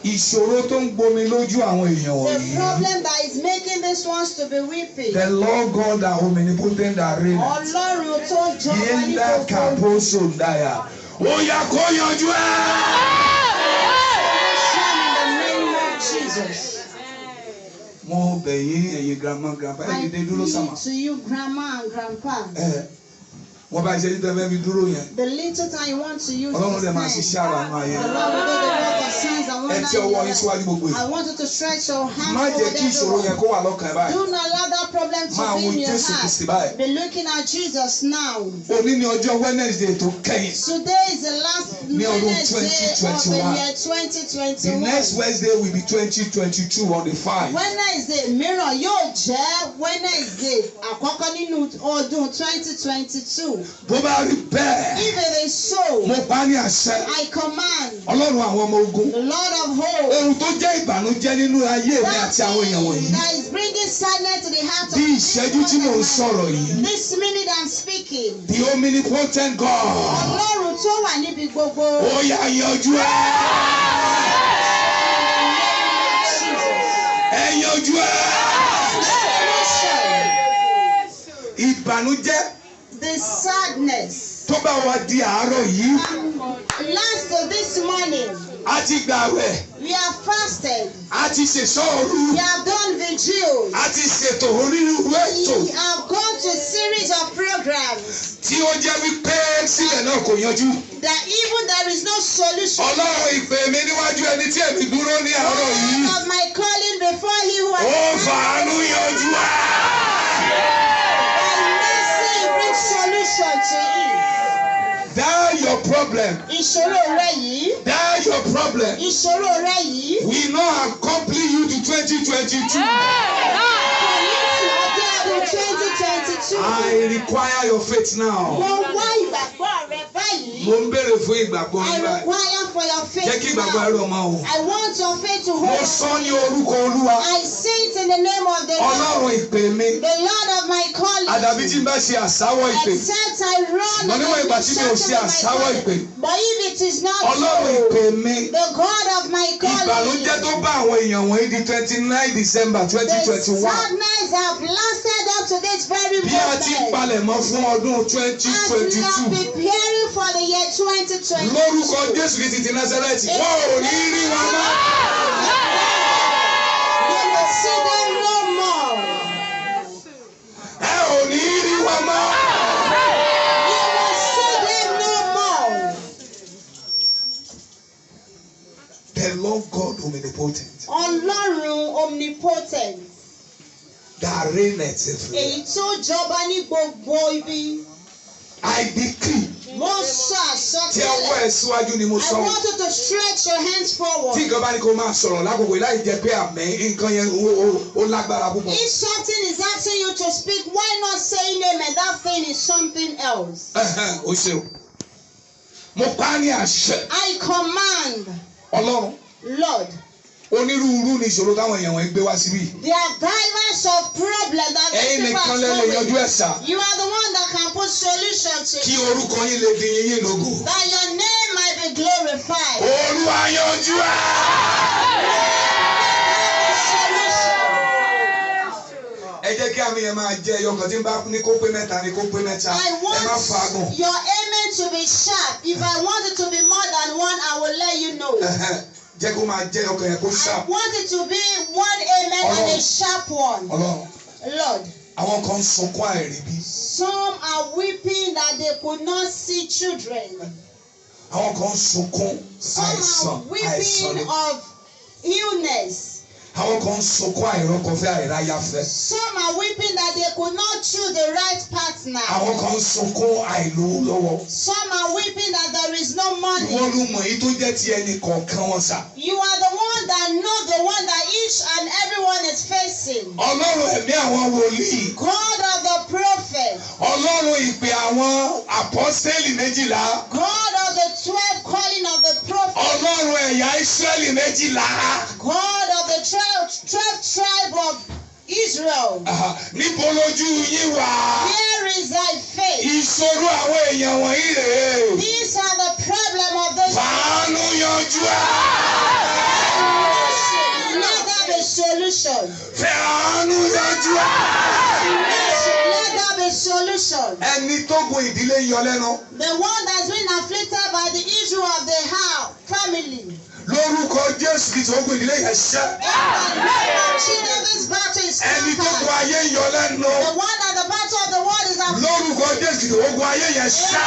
Ìṣòro tó ń gbomi lójú àwọn èèyàn wọ̀nyí. The problem that is making these ones to be weeping. The Lord God that omnipotent that reigneth. Ọlọ́run tó jọba ní Yéńdà gbogbo. kàpóso dáyà. Ó yá kó yanjú ẹ̀. In the name of Jesus. Mo bẹ̀ yín ẹ̀yin grandma grandpa I ẹ̀ dìde dúró sàmà. plead to you, grandma and grandpa. Wọ́n bá ṣe ní tẹ́fẹ́ fi dúró yẹn. The little time you want to use Ọlọ́run this dẹ̀ máa ṣiṣẹ́ àrà time. nù ayé. The Lord will do the work of signs and Ẹ wonders tí in ọwọ́ your yín life. síwájú gbogbo yìí. I want you to stretch your hands Má jẹ́ forward kí ìṣòro yẹn everyone. kó wà lọ́kàn ẹ̀ báyìí. Do not allow that problem to Máa be wo in your Jésù Kristi báyìí. heart. Be looking at Jesus now. Òní ni ọjọ́ Wednesday tó kẹ́yìn. Today is the last Ní ọdún Wednesday of the 2021. year The 2021. next Wednesday will be 2022 on the 5th. Wednesday mìíràn yóò jẹ́ Wednesday àkọ́kọ́ nínú ọdún 2022. Bó bá rí bẹ́ẹ̀, If it is so, mo pa ní àṣẹ. I command Ọlọ́run àwọn ọmọ ogun. the Lord of hosts Ohun tó jẹ́ ìbànújẹ́ nínú ayé mi àti àwọn èèyàn wọ̀nyí. that is bringing sadness to the heart of Bí ìṣẹ́jú tí mò ń sọ̀rọ̀ yìí. this minute I'm speaking. The omnipotent God. Ọlọ́run tó wà níbi gbogbo. Ó yá yanjú ẹ̀. Ẹ yanjú ẹ̀. Ìbànújẹ́ The sadness. tó bá wa di àárọ̀ yìí. Last of this morning, A ti gbààwẹ̀. we have fasted. A ti ṣèṣọ́ òru. We have done vigils. A ti ṣètò onírúurú ètò. We have gone to a series of programs Tí ó jẹ́ wípé síbẹ̀ náà kò yanjú. that even there is no solution. Ọlọ́run ìpè mi níwájú ẹni tí èmi dúró ní àárọ̀ yìí. Of my calling before he who has Ó fàánú yanjú ẹ̀. by mercy bring solution to it. That your problem. Ìṣòro rẹ yìí. That your problem. Ìṣòro rẹ yìí. We not accompany you to 2022. Kò ní sí ọdẹ ọdún 2022. I require your faith now. Mo wá ìgbàgbọ́ rẹ báyìí. Mo ń béèrè fún ìgbàgbọ́ I nígbà. require for your Jẹ́ faith kí ìgbàgbọ́ now. ẹ̀rọ máa wò. I want your faith to Mo hold. sọ ní orúkọ Olúwa. I say it in the name of the Lord, Ọlọ́run ìpè mi. the Lord of my calling. Àdàbí tí n bá ṣe àsáwọ̀ ìpè. Except I run Ṣùgbọ́n níwọ̀n ìgbà tí mi ò ṣe àsáwọ̀ ìpè. But if it is not Ọlọ́run so, ìpè mi. the God of my calling, Ìbànújẹ́ tó bá àwọn èèyàn wọ̀nyí di 29 December the 2021. sadness have lasted up to this very Bí a ti ń moment. palẹ̀mọ́ fún ọdún As we are 2022. preparing for the year 2022. Lórúkọ Jésù Kristi ti Násárẹ́tì, wọ́n ò ní rí wọn mọ́. You will see them no more. Ẹ ò ní rí wọn mọ́. You will see them no more. The Lord God omnipotent, Ọlọ́run omnipotent, that reigneth everywhere. èyí tó jọba ní gbogbo ibi. I decree. Mo sọ Tí ọwọ́ àsọtẹ́lẹ̀. ẹ̀ síwájú ni mo I sọ. want you to stretch your hands forward. Tí nǹkan bá ní kó máa sọ̀rọ̀ lákòókò láì jẹ́ pé àmì nǹkan yẹn ó lágbára púpọ̀. If something is asking you to speak, why not saying amen? That thing is something else. O ṣeun. Mo pa á ní àṣẹ. I command, Ọlọ́run. Lord, Onírúurú ni ìṣòro táwọn èèyàn wọn gbé wá síbí. there are divers of problems that Ẹ̀yin these people nìkan are lẹ lè yanjú solving. ẹ̀ sà. You are the one that can put solution to Kí it. orúkọ yín lè di yín lógo. That your name might be glorified. Olúwa yanjú ẹ̀. Ẹ jẹ́ kí àmì yẹn máa jẹ́ ẹyọkàn tí ń bá ní kó pé mẹ́ta ní kó pé mẹ́ta. I Ẹ má fagùn. want your amen to be sharp. If I want it to be more than one, I will let you know. Jẹ́ kó máa jẹ́ ẹyọkàn yẹn kó I sharp. want it to be one amen and a sharp one. Ọlọ́run. Lord, Àwọn kan ń sunkún àìríbí. some are weeping that they could not see children. Àwọn kan ń sunkún Some are àìsàn. weeping of illness. Àwọn kan ń sunkún àìrọ́kọfẹ́ àìráyáfẹ́. Some are weeping that they could not choose the right partner. Àwọn kan ń sunkún àìlówó lọ́wọ́. Some are weeping that there is no money. Wọ́n ló mọ̀ èyí tó jẹ́ ti ẹnì kọ̀ọ̀kan wọn sà. You are the one that know the one that each and everyone is facing. Ọlọ́run ẹ̀mí àwọn wòlíì. God of the prophet. Ọlọ́run ìpè àwọn àpọ́sítélì méjìlá. God of the 12 calling of the prophet. Ọlọ́run ẹ̀yà Ísírẹ́lì méjìlá. God of the 12 tribe of Israel. Níbo lójú yín wà? Here is thy faith. Ìṣòro àwọn èèyàn wọ̀nyí rèé. These are the problems problem of this Fàánú yanjú ẹ̀. let there be solution. Fàánú yanjú ẹ̀. Let there be solution. Ẹni tó gun ìdílé yọ lẹ́nu. The one that's been afflicted by the issue of the house, family. Lórúkọ Jésù Kristi ogun ìdílé yẹn ṣẹ́. This battle is Ẹni tó gun conquered. ayé yọ lẹ́nu. The one that the battle of the world is afflicted. Lórúkọ Jésù Kristi ogun ayé yẹn ṣẹ́.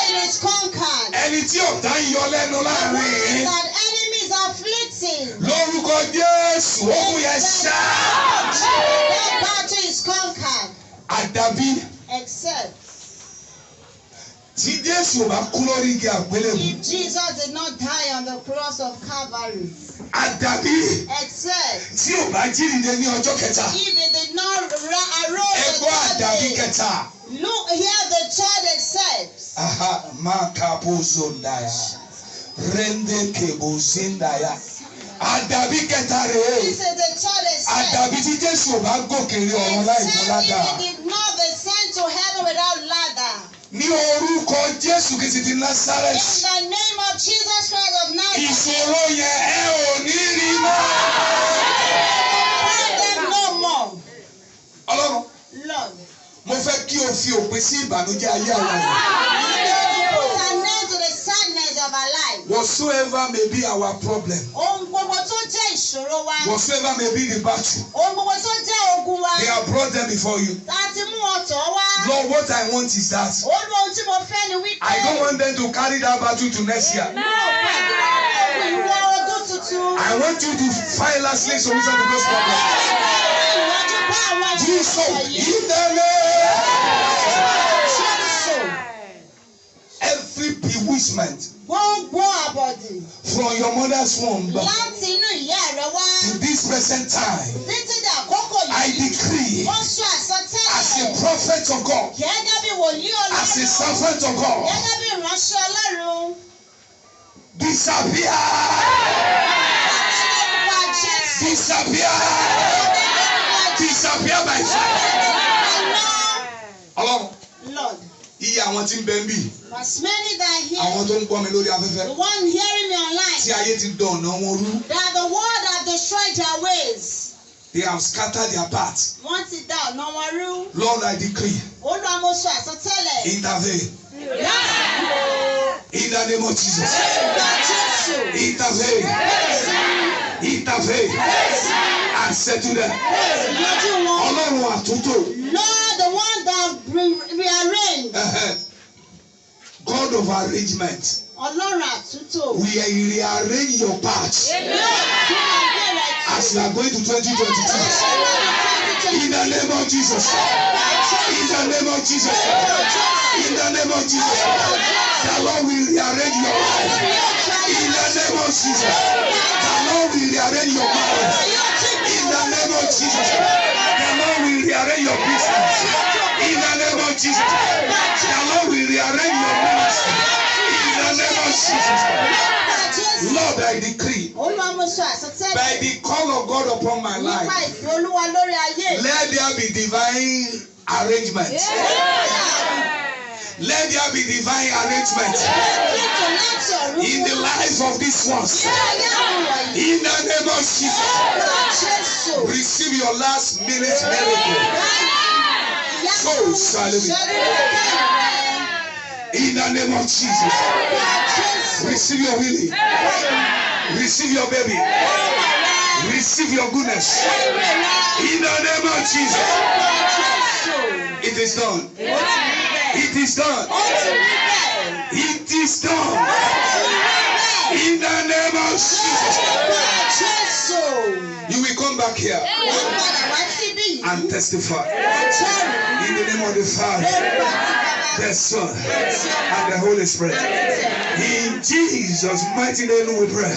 It is conquered. Ẹni tí ọ̀tá ń yọ lẹ́nu The one láàrin. that enemies are afflicting. Lórúkọ Jésù ogun yẹn ṣẹ́. That battle is conquered. Àdàbí Except tí Jésù bá kú lórí igi àgbélébùú. if Jesus did not die on the cross of Calvary. Àdàbí Except tí ò bá jí dìde ní ọjọ́ kẹta. if he did not arise Ẹ the gbọ́ third àdàbí day. kẹta. Look here, the third except. Aha, makapo zondaya. Rende kebo zindaya. Àdàbí kẹta rèé. This is the third except. Àdàbí tí Jésù ò bá gòkè rí ọ̀run láì Except bọ́ládà. if he did not descend to heaven without ladder. Ní orúkọ Jésù Kristi ti In Násárẹ́tì. the name of Jesus Christ of Nazareth. Ìṣòro yẹn ẹ ò ní rí mọ́. Find them no more. Ọlọ́run, Lord. mo fẹ́ kí o fi òpin sí ìbànújẹ́ ayé àwọn ènìyàn. Put an end to the sadness of our life. Whatsoever may be our problem, Ohun gbogbo tó jẹ́ ìṣòro wa. whatsoever may be the battle, Ohun gbogbo tó jẹ́ ogun wa. they have brought them before you. Láti mú ọ̀tọ̀ wá. Lord, what I want is that Olú ohun tí mo fẹ́ ni wípé. I don't want them to carry that battle to next year. Ìwọ ọdún tuntun. I want you to find lastly solution to those problems. Ìwájú bá àwọn Do so ìṣòro yìí. in the name. Jésù. Every bewitchment Gbogbo àbọ̀dì. from your mother's womb Láti inú ìyá rẹ wá. to this present time, Títí di àkókò I yìí. decree Wọ́n sọ as a àsọtẹ́lẹ̀. prophet of God, Gẹ́gẹ́ bí wòlíì as a Ọlọ́run. servant of God, Gẹ́gẹ́ bí ìránṣẹ́ Ọlọ́run. disappear, disappear, disappear by fire. Ọlọ́run, Lord, iye àwọn tí ń bẹ ń bì, as many that are here, àwọn tó ń gbọ́ mi lórí the afẹ́fẹ́, one hearing me online, tí ayé ti dán ọ̀nà wọn rú, that the world have destroyed their ways. they have scattered their path. Wọ́n ti dá ọ̀nà wọn rú. Lord, I decree, Olúwa mo sọ àsọtẹ́lẹ̀. intervene Láti in the name of Jesus. gba Jésù. Intervene, intervene, and settle them. Yanjú wọn. Ọlọ́run àtúntò. Lord, the one that rearrange. God of arrangement, Ọlọ́run àtúntò. we rearrange your path as you are going to 2022. In the name of Jesus. In the name of Jesus. In the name of Jesus. The Lord will rearrange your life. In the name of Jesus. The Lord will rearrange your marriage. In the name of Jesus. The Lord will rearrange your business. In the name of Jesus. The Lord will rearrange your ministry. In the name of Jesus. Lord, I decree, Olúwa mo sọ àsọtẹ́lẹ̀. by the call of God upon my Nípa life, ìfẹ́ Olúwa lórí ayé. let there be divine arrangement. Let there be divine arrangement in the life of these ones. In the name of Jesus, receive your last minute miracle. So shall it be. In the name of Jesus, receive your healing. Receive your baby. Receive your goodness. In the name of Jesus. It is done. It is done. It is done. In the name of Jesus. You will come back here and testify. In the name of the Father, the Son, and the Holy Spirit. In Jesus' mighty name we pray.